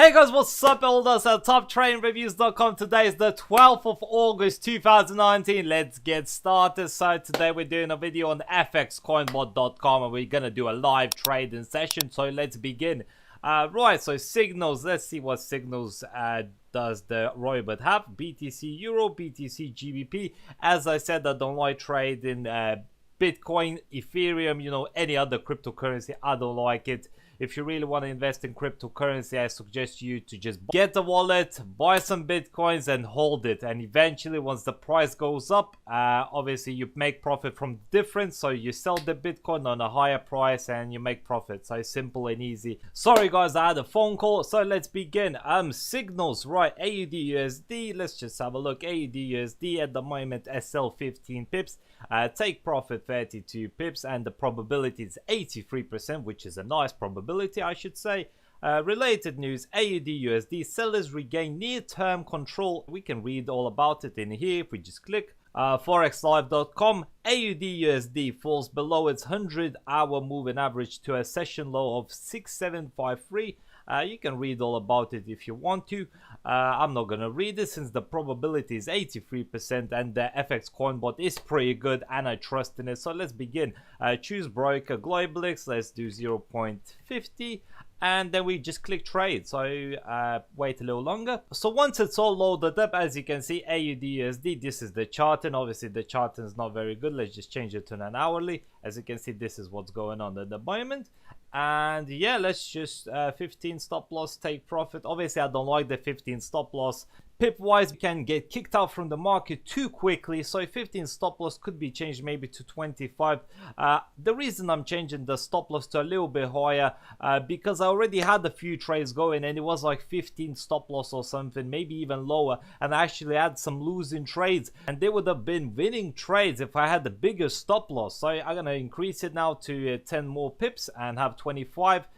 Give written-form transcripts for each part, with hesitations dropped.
Hey guys, what's up? All us at TopTradingReviews.com. Today is the 12th of August 2019. Let's get started. So today we're doing a video on fxcoinbot.com and we're gonna do a live trading session. So let's begin. Right, so signals. Let's see what signals does the Robot have. BTC Euro, BTC GBP. As I said, I don't like trading Bitcoin, Ethereum, you know, any other cryptocurrency. I don't like it. If you really want to invest in cryptocurrency, I suggest you to just get a wallet, buy some Bitcoins and hold it. And eventually, once the price goes up, obviously you make profit from the difference. So you sell the Bitcoin on a higher price and you make profit. So it's simple and easy. Sorry guys, I had a phone call. So let's begin. Signals, right? AUD USD. Let's just have a look. AUD USD at the moment, SL 15 pips. Take profit 32 pips, and the probability is 83%, which is a nice probability, I should say. Related news, AUD USD sellers regain near-term control. We can read all about it in here if we just click. Forexlive.com, AUD USD falls below its 100-hour moving average to a session low of 6753. You can read all about it if you want to. I'm not going to read it since the probability is 83% and the fxcoinbot is pretty good and I trust in it. So let's begin. Choose broker Globalix. Let's do 0.50. And then we just click trade. So wait a little longer. So once it's all loaded up, as you can see, AUD USD, this is the chart, and obviously the chart is not very good. Let's just change it to an hourly. As you can see, this is what's going on at the moment. And yeah, let's just 15 stop loss, take profit. Obviously I don't like the 15 stop loss. Pip wise, we can get kicked out from the market too quickly, so 15 stop loss could be changed maybe to 25. The reason I'm changing the stop loss to a little bit higher, because I already had a few trades going and it was like 15 stop loss or something, maybe even lower, and I actually had some losing trades and they would have been winning trades if I had the bigger stop loss. So I'm gonna increase it now to 10 more pips and have 25.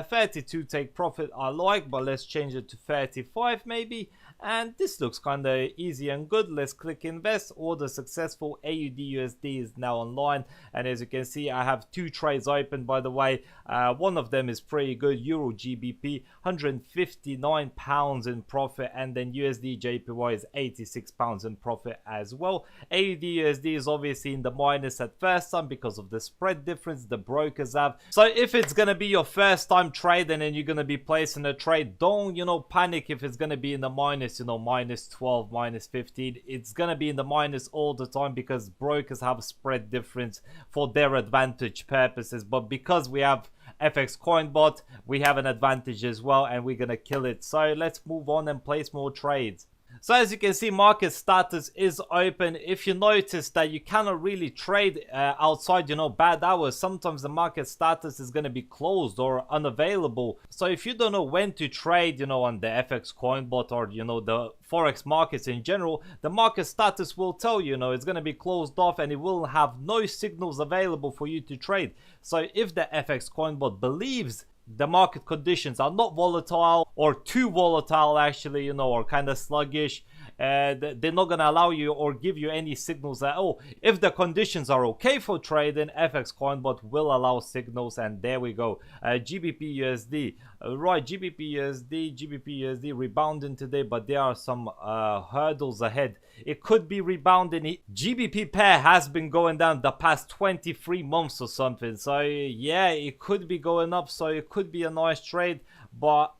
32 take profit I like, but let's change it to 35 maybe. And this looks kind of easy and good. Let's click invest. Order successful. AUD USD is now online, and as you can see, I have two trades open, by the way. One of them is pretty good. Euro GBP, 159 pounds in profit, and then USD JPY is 86 pounds in profit as well. AUD USD is obviously in the minus at first time because of the spread difference the brokers have. So if it's gonna be your first time trading and you're gonna be placing a trade, don't panic if it's gonna be in the minus, minus 12, minus 15. It's gonna be in the minus all the time because brokers have spread difference for their advantage purposes. But because we have fxcoinbot, we have an advantage as well, and we're gonna kill it. So let's move on and place more trades. So as you can see, market status is open. If you notice that you cannot really trade outside, bad hours, sometimes the market status is going to be closed or unavailable. So if you don't know when to trade, on the fxcoinbot or, the Forex markets in general, the market status will tell you, it's going to be closed off and it will have no signals available for you to trade. So if the fxcoinbot believes the market conditions are not volatile or too volatile actually, or kind of sluggish, they're not going to allow you or give you any signals at all. If the conditions are okay for trading, fxcoinbot will allow signals, and there we go. GBP USD, right? GBP USD rebounding today, but there are some hurdles ahead. It could be rebounding. GBP pair has been going down the past 23 months or something, so yeah, it could be going up, so it could be a nice trade, but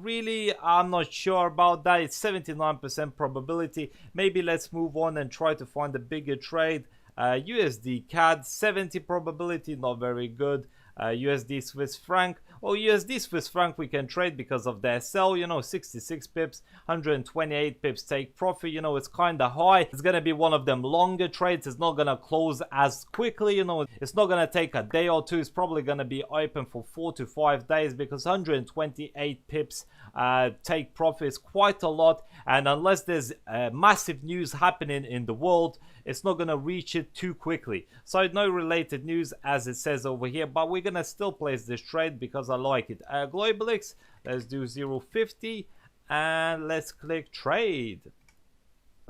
really I'm not sure about that. It's 79% probability. Maybe let's move on and try to find a bigger trade. USD CAD, 70 probability, not very good. USD Swiss franc, or USD Swiss franc we can trade because of the SL, 66 pips, 128 pips take profit. It's kind of high. It's gonna be one of them longer trades. It's not gonna close as quickly, it's not gonna take a day or two. It's probably gonna be open for 4 to 5 days because 128 pips take profit is quite a lot, and unless there's massive news happening in the world, it's not going to reach it too quickly. So no related news as it says over here, but we're going to still place this trade because I like it. Globalix, let's do 0.50 and let's click trade.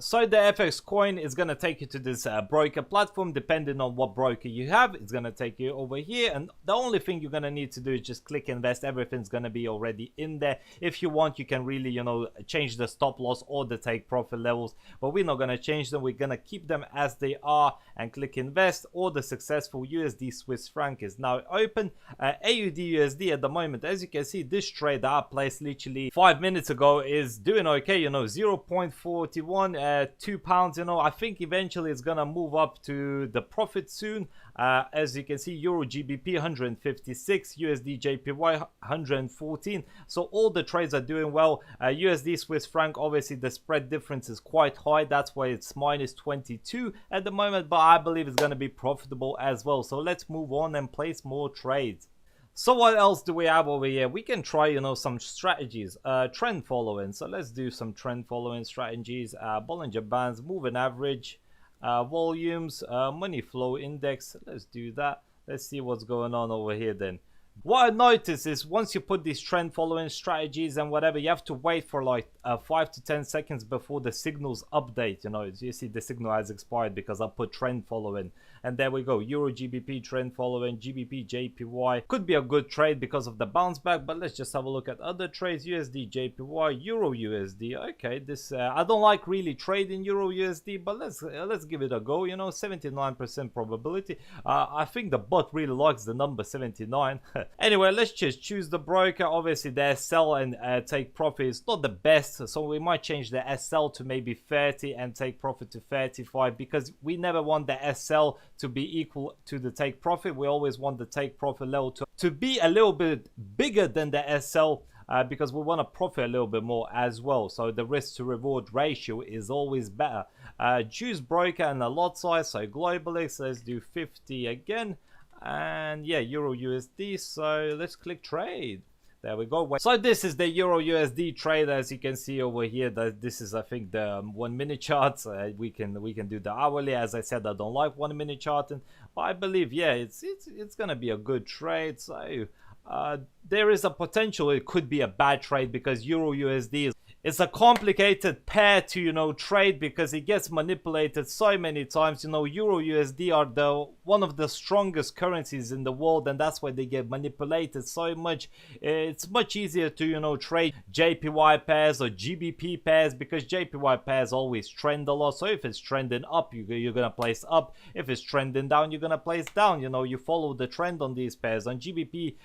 So the FX coin is going to take you to this broker platform. Depending on what broker you have, it's going to take you over here, and the only thing you're going to need to do is just click invest. Everything's going to be already in there. If you want, you can really, you know, change the stop loss or the take profit levels, but we're not going to change them. We're going to keep them as they are and click invest. Or the successful USD Swiss franc is now open. AUD USD at the moment, as you can see, this trade that I placed literally 5 minutes ago is doing okay, you know, 0.41 £2, you know. I think eventually it's gonna move up to the profit soon. As you can see, Euro GBP 156, USD JPY 114. So all the trades are doing well. USD Swiss franc, obviously the spread difference is quite high, that's why it's minus 22 at the moment, but I believe it's gonna be profitable as well. So let's move on and place more trades. So what else do we have over here? We can try, you know, some strategies. Trend following. So let's do some trend following strategies. Bollinger Bands, moving average, volumes, money flow index. Let's do that. Let's see what's going on over here then. What I noticed is once you put these trend following strategies and whatever, you have to wait for like 5 to 10 seconds before the signals update. You know, you see the signal has expired because I put trend following. And there we go, Euro GBP trend following, GBP JPY. Could be a good trade because of the bounce back, but let's just have a look at other trades. USD JPY, Euro USD. Okay, this I don't like really trading Euro USD, but let's give it a go. You know, 79% probability. I think the bot really likes the number 79. Anyway, let's just choose the broker. Obviously the SL and take profit is not the best, so we might change the SL to maybe 30 and take profit to 35, because we never want the SL to be equal to the take profit. We always want the take profit level to be a little bit bigger than the SL, because we want to profit a little bit more as well. So the risk to reward ratio is always better. Choose broker and a lot size. So Globalix, let's do 50 again. And yeah, Euro USD. So let's click trade. There we go. So this is the Euro USD trade. As you can see over here, that this is, I think, the 1 minute charts. We can do the hourly. As I said, I don't like 1 minute charting, but I believe, yeah, it's gonna be a good trade. So there is a potential it could be a bad trade, because Euro USD is, it's a complicated pair to, you know, trade, because it gets manipulated so many times. You know, Euro USD are one of the strongest currencies in the world, and that's why they get manipulated so much. It's much easier to, you know, trade JPY pairs or GBP pairs, because JPY pairs always trend a lot. So if it's trending up, you're gonna place up. If it's trending down, you're gonna place down. You know, you follow the trend on these pairs. On GBP,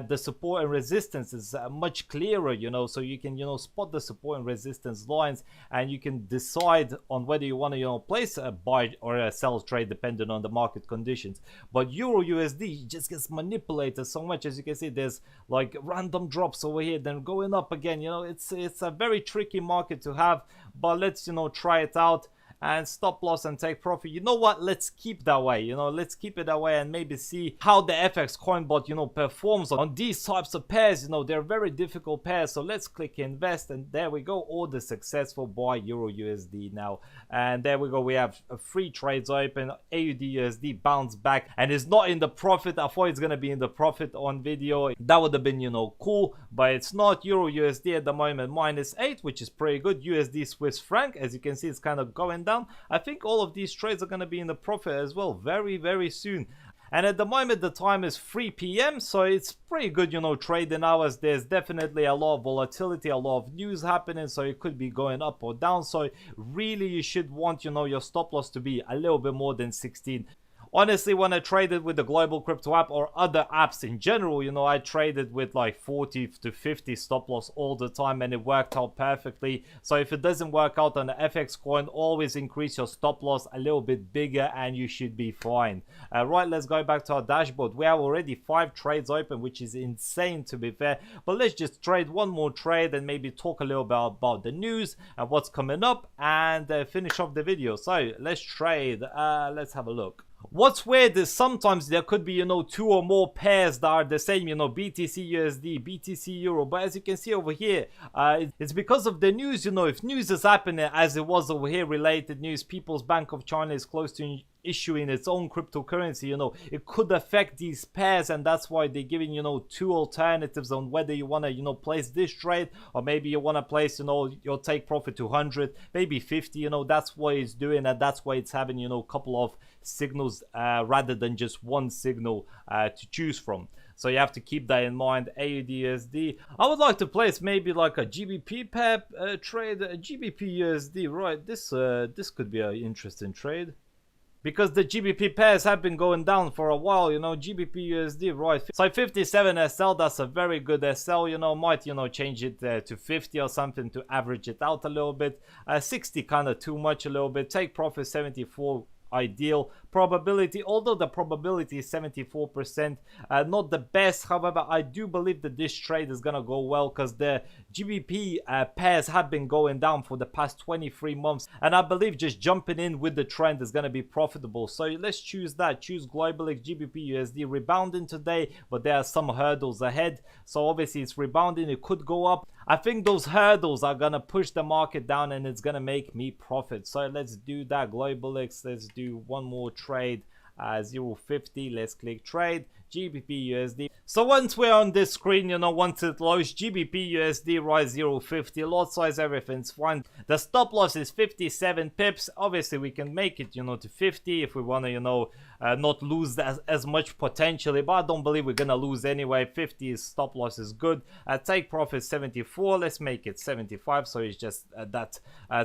the support and resistance is much clearer, you know, so you can, you know, spot the support and resistance lines, and you can decide on whether you want to, you know, place a buy or a sell trade depending on the market conditions. But Euro USD just gets manipulated so much. As you can see, there's like random drops over here, then going up again. You know, it's a very tricky market to have, but let's, you know, try it out. And stop loss and take profit. You know what? Let's keep that way. You know, let's keep it that way and maybe see how the fxcoinbot, you know, performs on these types of pairs. You know, they're very difficult pairs. So let's click invest, and there we go. Order successful. Buy Euro USD now. And there we go. We have 3 trades open. AUD USD bounce back and is not in the profit. I thought it's gonna be in the profit on video. That would have been, you know, cool, but it's not. Euro USD at the moment -8, which is pretty good. USD Swiss franc, as you can see, it's kind of going down. I think all of these trades are going to be in the profit as well very soon. And at the moment the time is 3 p.m, so it's pretty good, you know, trading hours. There's definitely a lot of volatility, a lot of news happening, so it could be going up or down. So really you should want, you know, your stop loss to be a little bit more than 16. Honestly, when I traded with the global crypto app or other apps in general, you know, I traded with like 40 to 50 stop loss all the time, and it worked out perfectly. So if it doesn't work out on the FX coin, always increase your stop loss a little bit bigger and you should be fine. Right, let's go back to our dashboard. We have already 5 trades open, which is insane to be fair. But let's just trade one more trade and maybe talk a little bit about the news and what's coming up, and finish off the video. So let's trade. Let's have a look. What's weird is sometimes there could be, you know, 2 or more pairs that are the same, you know, BTC USD, BTC Euro. But as you can see over here, it's because of the news. You know, if news is happening as it was over here, related news, People's Bank of China is close to issuing its own cryptocurrency, you know, it could affect these pairs, and that's why they're giving, you know, two alternatives on whether you want to, you know, place this trade, or maybe you want to place, you know, your take profit to 100, maybe 50, you know. That's what it's doing, and that's why it's having, you know, a couple of signals rather than just one signal to choose from. So you have to keep that in mind. AUD/USD. I would like to place maybe like a GBP pair trade, a GBP USD. Right, this could be an interesting trade, because the GBP pairs have been going down for a while, you know. GBP USD, right? So 57 SL, that's a very good SL, you know. Might, you know, change it to 50 or something to average it out a little bit. 60 kind of too much a little bit. Take profit 74. Ideal probability, although the probability is 74%, not the best. However, I do believe that this trade is gonna go well, because the GBP pairs have been going down for the past 23 months, and I believe just jumping in with the trend is gonna be profitable. So let's choose that. Choose Globalix GBP USD, rebounding today, but there are some hurdles ahead. So obviously it's rebounding, it could go up. I think those hurdles are gonna push the market down, and it's gonna make me profit. So let's do that. Globalix, let's do one more trade. 0.50, let's click trade. GBP USD. So once we're on this screen, you know, once it loads, GBP USD, right, 0.50, lot size, everything's fine. The stop loss is 57 pips. Obviously we can make it, you know, to 50 if we want to, you know, not lose as much potentially, but I don't believe we're gonna lose anyway. 50 is stop loss is good. Take profit 74, let's make it 75, so it's just that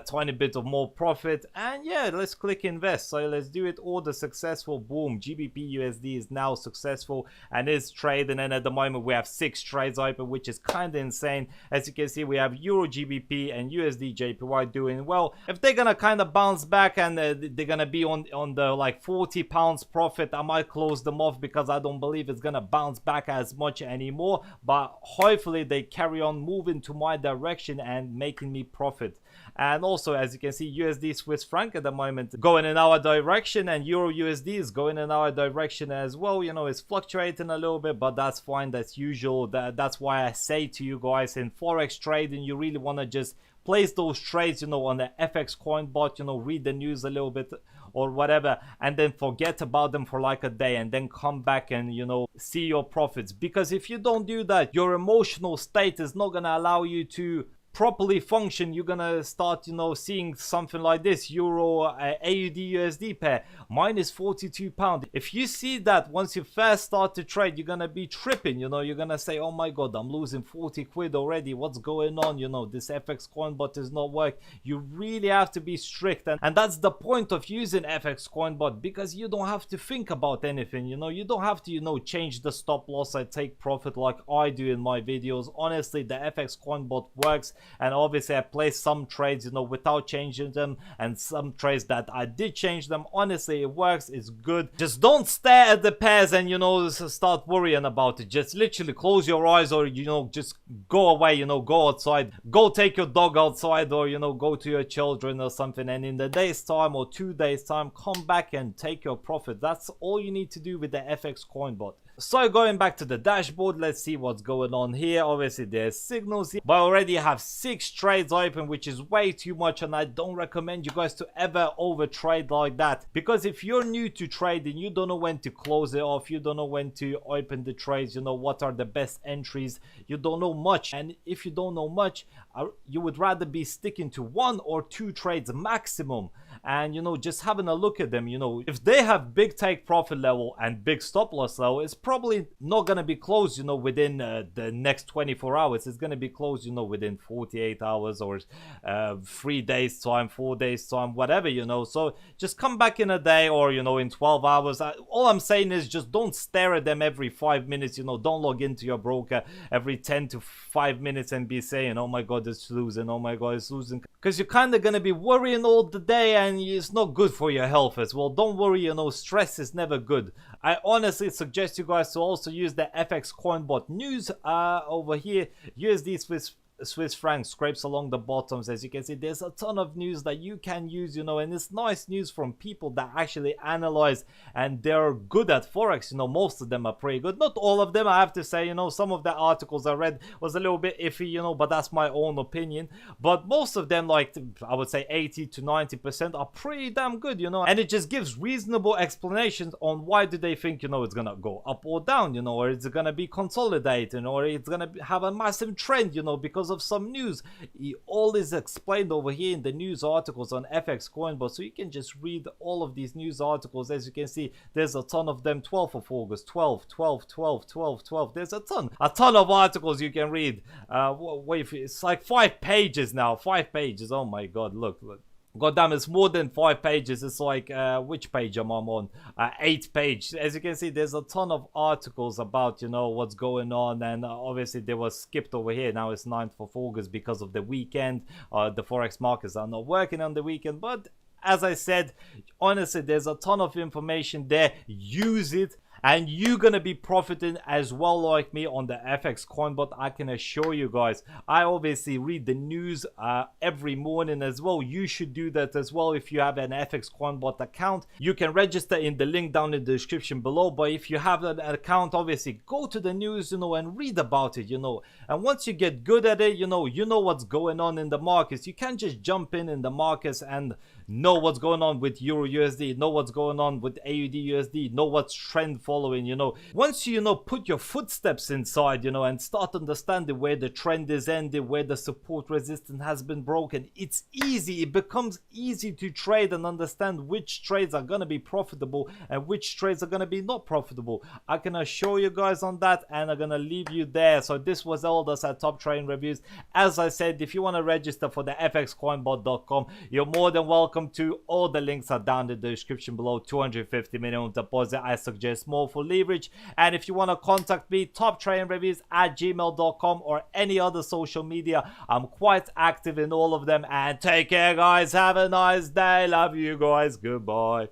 tiny bit of more profit. And yeah, let's click invest. So let's do it. Order successful. Boom, GBP USD is now successful and is trading, and at the moment we have 6 trades open, which is kind of insane. As you can see, we have Euro GBP and USD JPY doing well. If they're gonna kind of bounce back and they're gonna be on the like 40 pounds profit, I might close them off, because I don't believe it's gonna bounce back as much anymore. But hopefully they carry on moving to my direction and making me profit. And also, as you can see, USD Swiss franc at the moment going in our direction, and Euro USD is going in our direction as well. You know, it's fluctuating a little bit, but that's fine, that's usual. That's why I say to you guys, in Forex trading, you really want to just place those trades, you know, on the fxcoinbot, you know, read the news a little bit or whatever, and then forget about them for like a day, and then come back and, you know, see your profits. Because if you don't do that, your emotional state is not gonna allow you to properly function. You're gonna start, you know, seeing something like this Euro AUD USD pair minus 42 pounds. If you see that once you first start to trade, you're gonna be tripping, you know. You're gonna say, oh my god, I'm losing 40 quid already, what's going on, you know, this fxcoinbot is not working. You really have to be strict, and that's the point of using fxcoinbot, because you don't have to think about anything, you know. You don't have to, you know, change the stop loss and take profit like I do in my videos. Honestly, the fxcoinbot works. And obviously I placed some trades, you know, without changing them, and some trades that I did change them. Honestly, it works, it's good. Just don't stare at the pairs and, you know, start worrying about it. Just literally close your eyes, or, you know, just go away, you know, go outside, go take your dog outside, or, you know, go to your children or something, and in the day's time or 2 days time, come back and take your profit. That's all you need to do with the fxcoinbot. So going back to the dashboard, let's see what's going on here. Obviously there's signals here, but I already have 6 trades open, which is way too much, and I don't recommend you guys to ever over trade like that. Because if you're new to trading, you don't know when to close it off, you don't know when to open the trades, you know, what are the best entries, you don't know much. And if you don't know much, you would rather be sticking to 1 or 2 trades maximum, and, you know, just having a look at them. You know, if they have big take profit level and big stop loss level, it's probably not gonna be closed, you know, within the next 24 hours. It's gonna be closed, you know, within 48 hours or 3 days time, 4 days time, whatever, you know. So just come back in a day, or, you know, in 12 hours. All I'm saying is just don't stare at them every 5 minutes, you know. Don't log into your broker every 10 to 5 minutes and be saying, oh my god, it's losing, oh my god, it's losing, because you're kind of gonna be worrying all the day, and it's not good for your health as well. Don't worry, you know, stress is never good. I honestly suggest you guys to also use the fxcoinbot news over here. USD Swiss Swiss franc scrapes along the bottoms. As you can see, there's a ton of news that you can use, you know, and it's nice news from people that actually analyze and they're good at Forex. You know, most of them are pretty good. Not all of them, I have to say. You know, some of the articles I read was a little bit iffy, you know, but that's my own opinion. But most of them, like I would say 80 to 90%, are pretty damn good, you know, and it just gives reasonable explanations on why do they think, you know, it's gonna go up or down, you know, or it's gonna be consolidating, or it's gonna have a massive trend, you know, because of some news. All is explained over here in the news articles on fxcoinbot, so you can just read all of these news articles. As you can see, there's a ton of them. 12th of August, 12, 12, 12, 12, 12. There's a ton of articles you can read. Wait, it's like 5 pages now. 5 pages. Oh my god, look. God damn, it's more than 5 pages. It's like, which page am I on? 8 page. As you can see, there's a ton of articles about, you know, what's going on. And obviously, they were skipped over here. Now it's 9th of August because of the weekend. The Forex markets are not working on the weekend. But as I said, honestly, there's a ton of information there. Use it. And you're gonna be profiting as well like me on the fxcoinbot. I can assure you guys. I obviously read the news every morning as well. You should do that as well if you have an fxcoinbot account. You can register in the link down in the description below. But if you have an account, obviously go to the news, you know, and read about it, you know. And once you get good at it, you know what's going on in the markets. You can't just jump in the markets and know what's going on with Euro USD, know what's going on with AUD USD, know what's trend following, you know. Once you know, put your footsteps inside, you know, and start understanding where the trend is ending, where the support resistance has been broken, it's easy. It becomes easy to trade and understand which trades are going to be profitable and which trades are going to be not profitable. I can assure you guys on that, and I'm going to leave you there. So this was all that's at Top Trading Reviews. As I said, if you want to register for the fxcoinbot.com, you're more than welcome to. All the links are down in the description below. 250 minimum deposit. I suggest more for leverage. And if you want to contact me, toptradingreviews@gmail.com or any other social media. I'm quite active in all of them. And take care, guys. Have a nice day. Love you guys. Goodbye.